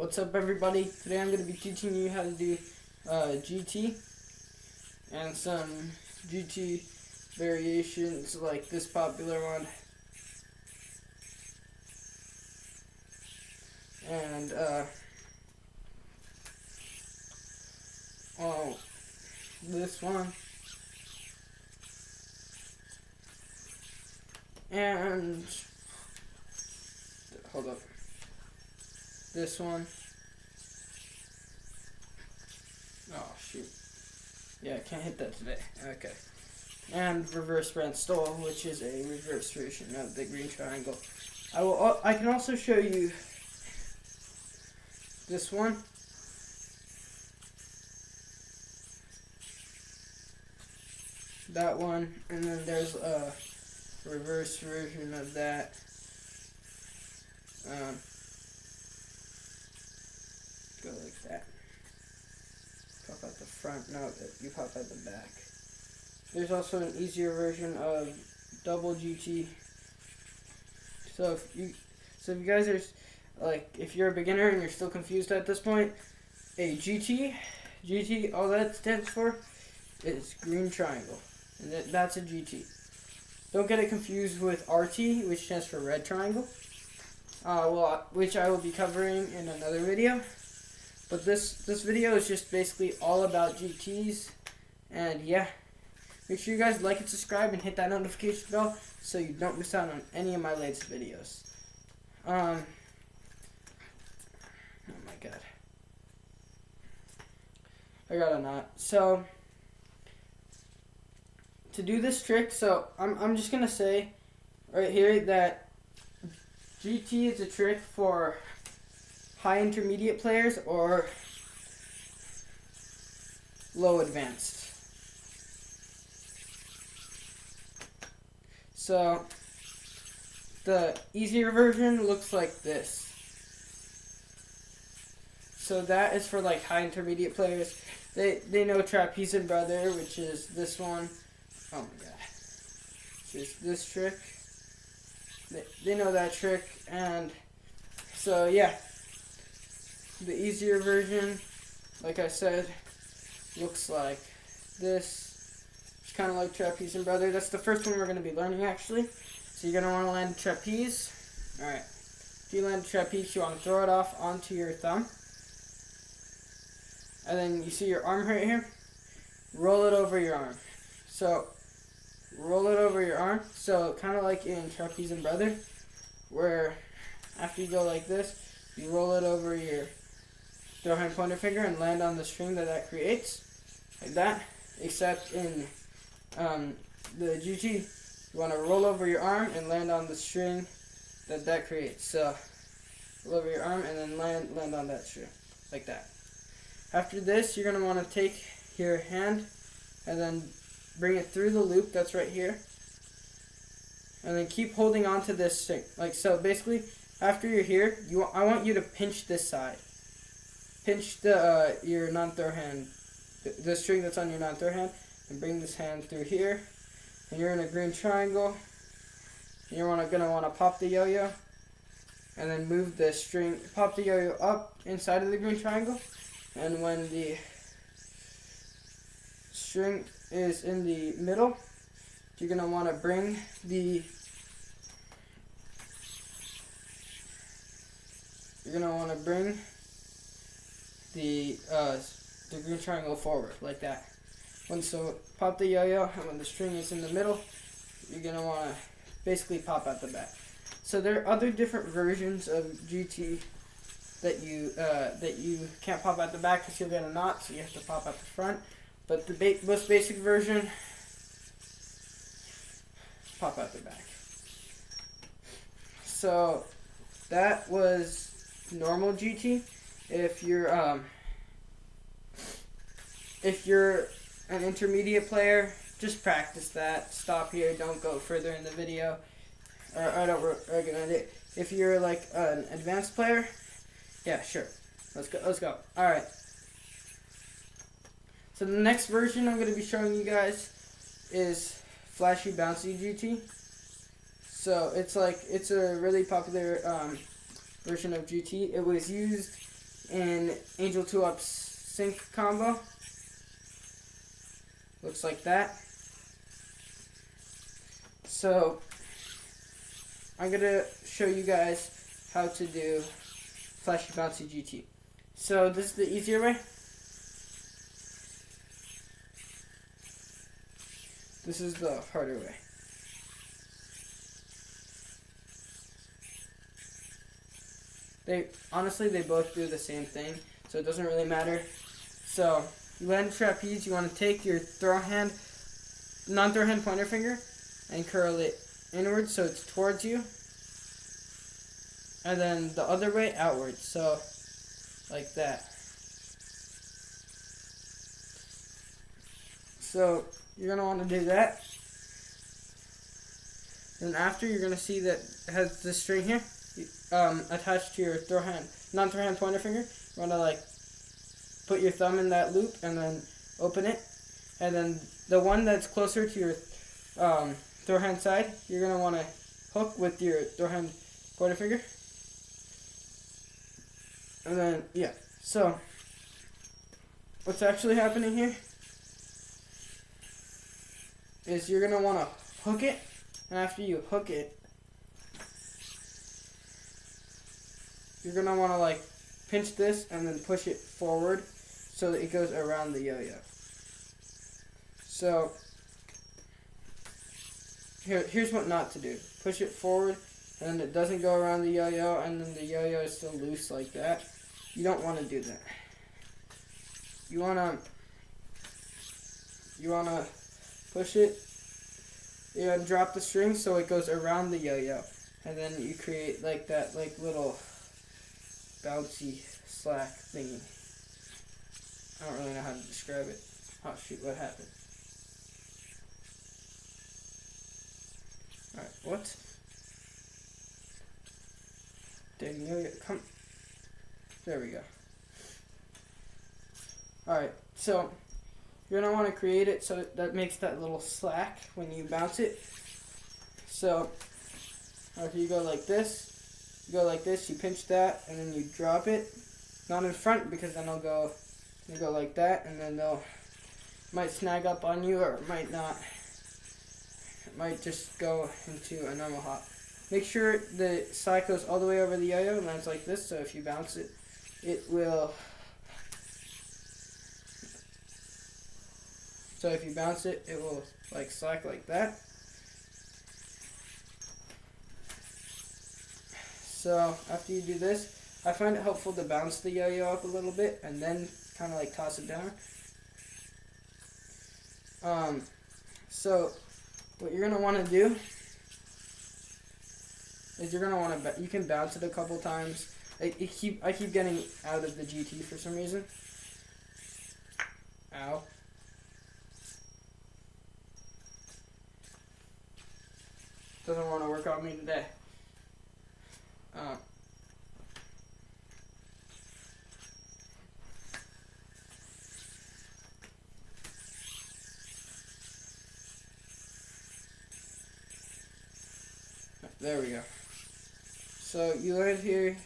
What's up, everybody? Today I'm going to be teaching you how to do GT and some GT variations like this popular one and this one and hold up, this one. Oh shoot, yeah, I can't hit that today. Okay. And reverse Brent stole, which is a reverse version of the green triangle. I can also show you this one. That one, and then there's a reverse version of that. Go like that. Pop out the front. No, you pop out the back. There's also an easier version of double GT. So if you guys are like, if you're a beginner and you're still confused at this point, a GT, all that stands for is green triangle, and that's a GT. Don't get it confused with RT, which stands for red triangle. Which I will be covering in another video. But this video is just basically all about GTs, and yeah. Make sure you guys like and subscribe and hit that notification bell so you don't miss out on any of my latest videos. Oh my god. I got a knot. So to do this trick, so I'm just gonna say right here that GT is a trick for high intermediate players or low advanced. So the easier version looks like this. So that is for like high intermediate players. They know Trapeze and Brother, which is this one. Oh my god. Which is this trick. They know that trick, and so yeah. The easier version, like I said, looks like this. It's kind of like Trapeze and Brother. That's the first one we're going to be learning, actually. So you're going to want to land trapeze. Alright. If you land trapeze, you want to throw it off onto your thumb. And then you see your arm right here? Roll it over your arm. So, roll it over your arm. So, kind of like in Trapeze and Brother, where after you go like this, you roll it over your throw hand pointer finger and land on the string that creates. Like that. Except in the GT, you want to roll over your arm and land on the string that creates. So, roll over your arm and then land on that string. Like that. After this, you're going to want to take your hand and then bring it through the loop that's right here. And then keep holding on to this string. Like so, basically, after you're here, I want you to pinch this side. Pinch your non-throw hand, the string that's on your non-throw hand, and bring this hand through here. And you're in a green triangle. And you're gonna want to pop the yo-yo, and then move the string, pop the yo-yo up inside of the green triangle. And when the string is in the middle, you're gonna want to bring the green triangle forward like that. So pop the yo-yo, and when the string is in the middle, you're gonna want to basically pop out the back. So there are other different versions of GT that you can't pop out the back because you'll get a knot, so you have to pop out the front. But the most basic version, pop out the back. So that was normal GT. If you're an intermediate player, just practice that. Stop here. Don't go further in the video. Or I don't recommend it. If you're like an advanced player, yeah, sure. Let's go. All right. So the next version I'm going to be showing you guys is flashy bouncy GT. So it's a really popular version of GT. It was used in Angel 2 Up sync combo. Looks like that. So I'm gonna show you guys how to do Flashy Bouncy GT. So this is the easier way. This is the harder way. They both do the same thing, so it doesn't really matter. So you land trapeze, you want to take your non-throw hand pointer finger and curl it inwards so it's towards you. And then the other way outwards, so like that. So you're going to want to do that. Then after, you're going to see that it has this string here attached to your non-throw hand pointer finger. You want to like put your thumb in that loop and then open it. And then the one that's closer to your throw hand side, you're going to want to hook with your throw hand pointer finger. And then, yeah. So what's actually happening here is you're going to want to hook it. And after you hook it, you're going to want to like pinch this and then push it forward so that it goes around the yo-yo. So here's what not to do. Push it forward and it doesn't go around the yo-yo and then the yo-yo is still loose like that. You don't want to do that. You want to push it and drop the string so it goes around the yo-yo. And then you create like that little bouncy slack thingy. I don't really know how to describe it. Oh shoot, what happened? Alright, what? Dang yo-yo, come. There we go. Alright, so you're going to want to create it so that makes that little slack when you bounce it. So if you go like this, you pinch that, and then you drop it. Not in front, because then it'll go like that, and then might snag up on you, or it might not. It might just go into a normal hop. Make sure the slack goes all the way over the yo-yo, and lands like this, so if you bounce it, it will... So if you bounce it, it will like slack like that. So after you do this, I find it helpful to bounce the yo-yo up a little bit and then kind of like toss it down. So what you're gonna want to do is you're gonna want to you can bounce it a couple times. I keep getting out of the GT for some reason. Ow. Doesn't want to work on me today. There we go. So you land here,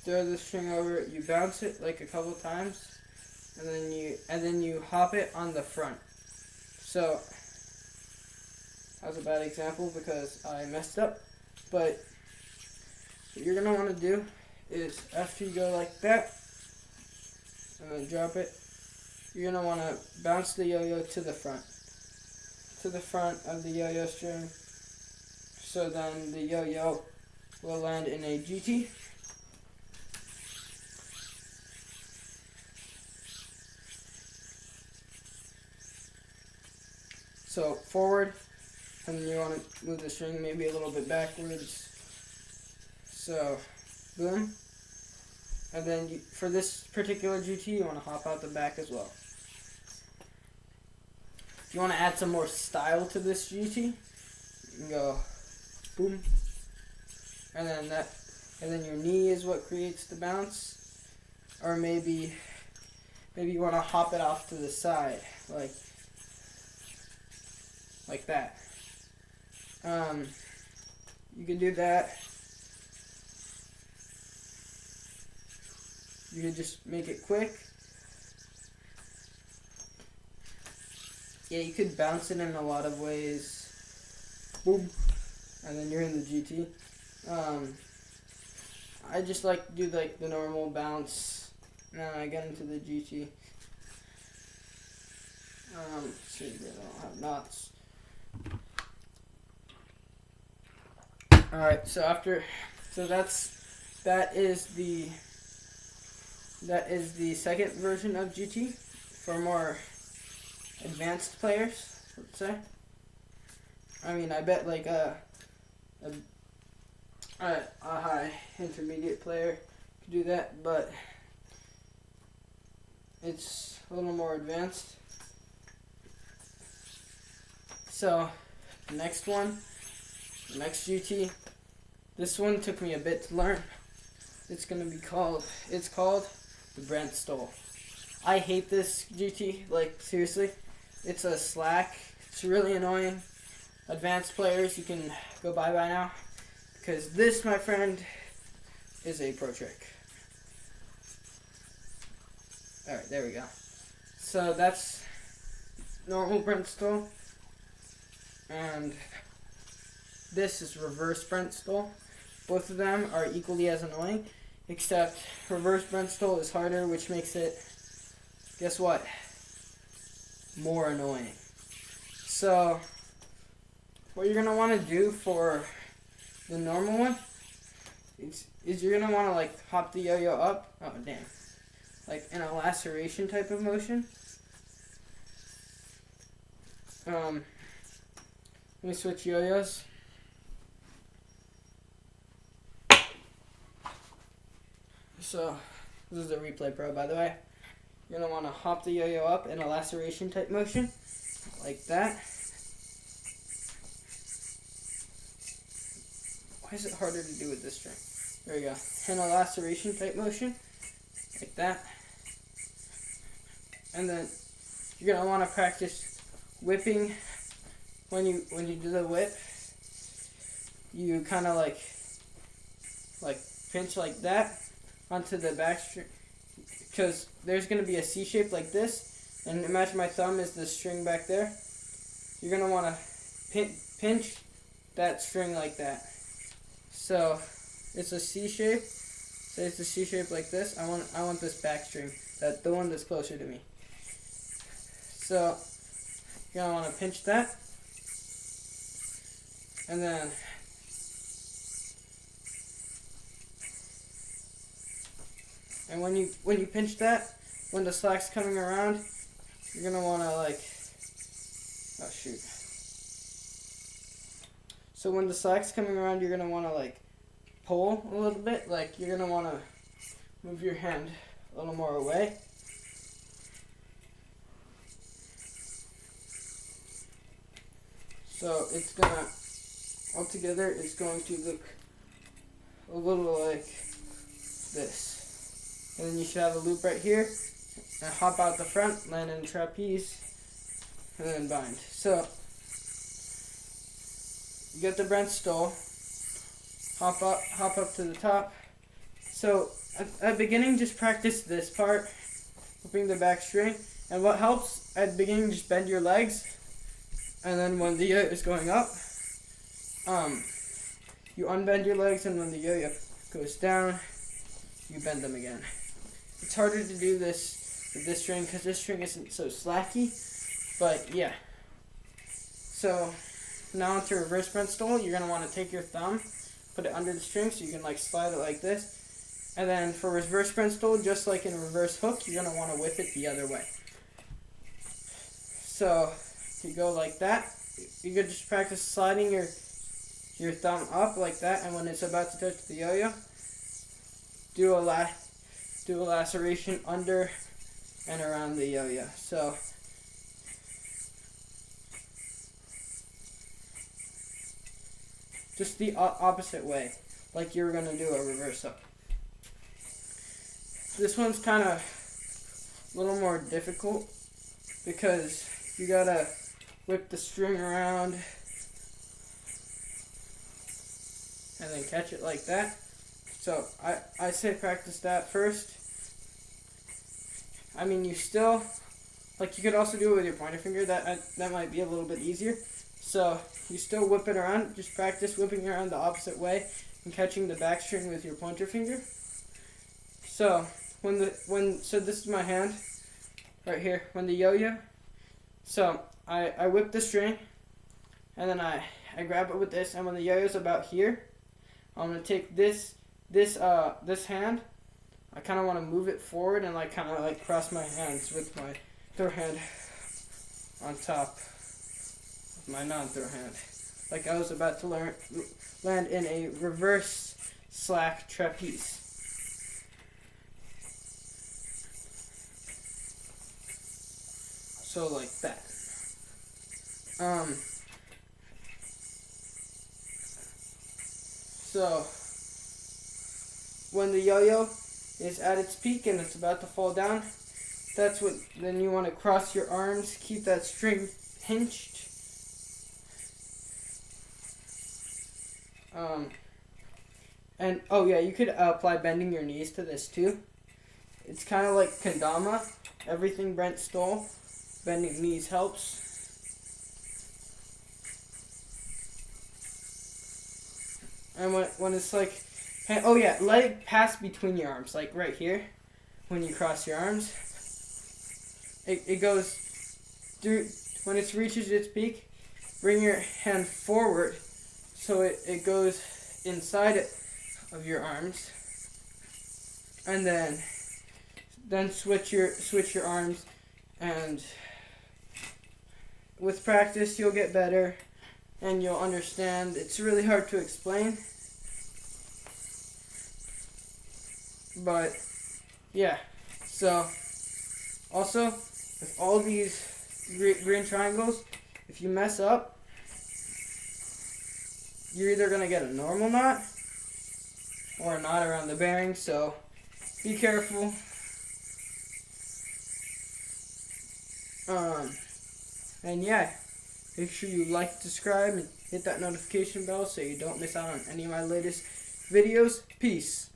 throw the string over it, you bounce it like a couple times, and then you hop it on the front. So that was a bad example because I messed up, but what you're going to want to do is after you go like that and then drop it, you're going to want to bounce the yo-yo to the front of the yo-yo string, so then the yo-yo will land in a GT. So forward, and then you want to move the string maybe a little bit backwards. So, boom. And then for this particular GT, you want to hop out the back as well. If you want to add some more style to this GT, you can go boom. And then your knee is what creates the bounce. Or maybe you want to hop it off to the side, like that. You can do that. you could just make it quick. Yeah, you could bounce it in a lot of ways. Boom. And then you're in the GT. I just like to do like the normal bounce. And then I get into the GT. See, they don't have knots. Alright, so that is the second version of GT for more advanced players, let's say. I mean, I bet like a high intermediate player could do that, but it's a little more advanced. So, the next GT, this one took me a bit to learn. It's called the Brent Stoll. I hate this GT, like seriously. It's a slack, it's really annoying. Advanced players, you can go bye-bye now. Because this, my friend, is a pro trick. Alright, there we go. So that's normal Brent Stoll. And this is reverse Brent Stoll. Both of them are equally as annoying, except reverse Brent Stoll is harder, which makes it, guess what, more annoying. So, what you're going to want to do for the normal one is you're going to want to like hop the yo-yo up, oh damn, like in a laceration type of motion. Let me switch yo-yos. So, this is a Replay Pro, by the way. You're going to want to hop the yo-yo up in a laceration type motion, like that. Why is it harder to do with this string? There we go. In a laceration type motion, like that. And then you're going to want to practice whipping. When you do the whip, you kind of like pinch like that onto the back string, because there's going to be a C shape like this, and imagine my thumb is the string back there. You're going to want to pinch that string like that. So it's a C shape. Say it's a C shape like this. I want this back string, the one that's closer to me. So you're going to want to pinch that. And then when you pinch that, when the slack's coming around, you're gonna wanna like, oh shoot. So when the slack's coming around, you're gonna wanna like pull a little bit, like you're gonna wanna move your hand a little more away. So it's gonna, altogether, it's going to look a little like this. And then you should have a loop right here. And hop out the front, land in trapeze, and then bind. So, you get the Brent Stoll, hop up to the top. So, at the beginning, just practice this part, flipping the back string. And what helps, at the beginning, just bend your legs. And then when the yo-yo is going up, you unbend your legs, and when the yo-yo goes down, you bend them again. It's harder to do this with this string because this string isn't so slacky, but yeah. So now to reverse Brent Stoll, you're going to want to take your thumb, put it under the string so you can like slide it like this. And then for reverse Brent Stoll, just like in a reverse hook, you're going to want to whip it the other way. So you go like that. You could just practice sliding your thumb up like that, and when it's about to touch the yo-yo, do a laceration under and around the yo-yo. So just the opposite way, like you were going to do a reverse hook. This one's kind of a little more difficult because you gotta whip the string around and then catch it like that. So I say practice that first, I mean, you still, like, you could also do it with your pointer finger. That might be a little bit easier. So you still whip it around. Just practice whipping it around the opposite way and catching the backstring with your pointer finger. So so this is my hand right here when the yo-yo. So I whip the string, and then I grab it with this, and when the yo-yo's about here, I'm gonna take this hand. I kind of want to move it forward and like kind of like cross my hands with my throw hand on top of my non-throw hand, like I was about to land in a reverse slack trapeze. So like that. So when the yo-yo is at its peak and it's about to fall down, then you want to cross your arms, keep that string pinched. And oh yeah, you could apply bending your knees to this too. It's kind of like kendama, everything Brent stole. Bending knees helps. And when it's like, oh yeah, let it pass between your arms, like right here, when you cross your arms. It goes through, when it reaches its peak, bring your hand forward so it goes inside of your arms. And then switch your arms, and with practice you'll get better and you'll understand. It's really hard to explain, but yeah. So also with all these green triangles, if you mess up, you're either gonna get a normal knot or a knot around the bearing, so be careful. And yeah, make sure you like, subscribe, and hit that notification bell so you don't miss out on any of my latest videos. Peace.